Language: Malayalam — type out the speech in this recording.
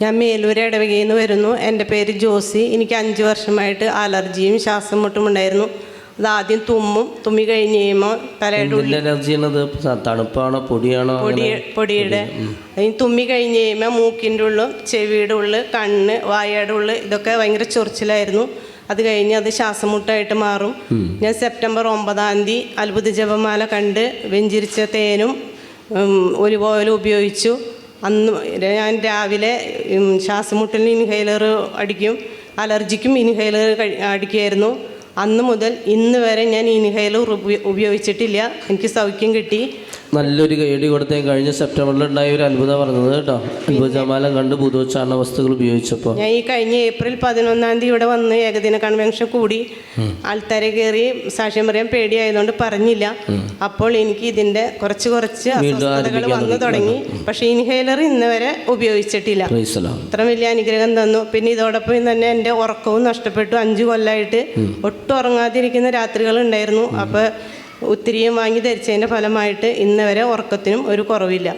ഞാൻ മേലൂർ ഇടവകയിൽ നിന്ന് വരുന്നു. എൻ്റെ പേര് ജോസി. എനിക്ക് 5 വർഷമായിട്ട് അലർജിയും ശ്വാസം മുട്ടും ഉണ്ടായിരുന്നു. അത് ആദ്യം തുമ്മി കഴിഞ്ഞ് കഴിയുമ്പോൾ തലയുടെ ഉള്ളിൽ തണുപ്പാണോ പൊടിയാണോ? പൊടിയുടെ തുമ്മി കഴിഞ്ഞ് കഴിയുമ്പോൾ മൂക്കിൻ്റെ ഉള്ളും ചെവിയുടെ ഉള്ളിൽ കണ്ണ് വായയുടെ ഉള്ളിൽ ഇതൊക്കെ ഭയങ്കര ചൊറിച്ചിലായിരുന്നു. അത് കഴിഞ്ഞ് അത് ശ്വാസം മുട്ടായിട്ട് മാറും. ഞാൻ സെപ്റ്റംബർ 9 അത്ഭുത ജപമാല കണ്ട് വെഞ്ചിരിച്ച തേനും ഒലിവ് ഓയിലും ഉപയോഗിച്ചു. അന്ന് ഞാൻ രാവിലെ ശ്വാസമുട്ടലിന് ഇൻഹേലർ അടിക്കും, അലർജിക്കും ഇൻഹേലർ അടിക്കുമായിരുന്നു. അന്ന് മുതൽ ഇന്ന് വരെ ഞാൻ ഇൻഹേലർ ഉപയോഗിച്ചിട്ടില്ല. എനിക്ക് സൗഖ്യം കിട്ടി. നല്ലൊരു കൈയടി കൊടുത്തേ. കഴിഞ്ഞ സെപ്റ്റംബറിൽ ഉണ്ടായ ഒരു അത്ഭുതം പറഞ്ഞത് കേട്ടോ. അത്ഭുത ജപമാല കണ്ട് ഭൂതോച്ചാരണ വസ്തുക്കൾ ഉപയോഗിച്ചപ്പോൾ ഞാൻ ഈ കഴിഞ്ഞ ഏപ്രിൽ 11 ഇവിടെ വന്ന് ഏകദിന കൺവെൻഷൻ കൂടി. ആൾക്കാരെ കയറി സാക്ഷ്യം പറയാൻ പേടിയായതുകൊണ്ട് പറഞ്ഞില്ല. അപ്പോൾ എനിക്ക് ഇതിൻ്റെ കുറച്ച് അസ്വസ്ഥതകൾ വന്നു തുടങ്ങി. പക്ഷേ ഇൻഹേലർ ഇന്ന് വരെ ഉപയോഗിച്ചിട്ടില്ല. അത്ര വലിയ അനുഗ്രഹം തന്നു. പിന്നെ ഇതോടൊപ്പം തന്നെ എൻ്റെ ഉറക്കവും നഷ്ടപ്പെട്ടു. 5 കൊല്ലമായിട്ട് ഒട്ടും ഉറങ്ങാതിരിക്കുന്ന രാത്രികൾ ഉണ്ടായിരുന്നു. അപ്പോൾ ഒത്തിരിയും വാങ്ങി ധരിച്ചതിൻ്റെ ഫലമായിട്ട് ഇന്ന് വരെ ഉറക്കത്തിനും ഒരു കുറവില്ല.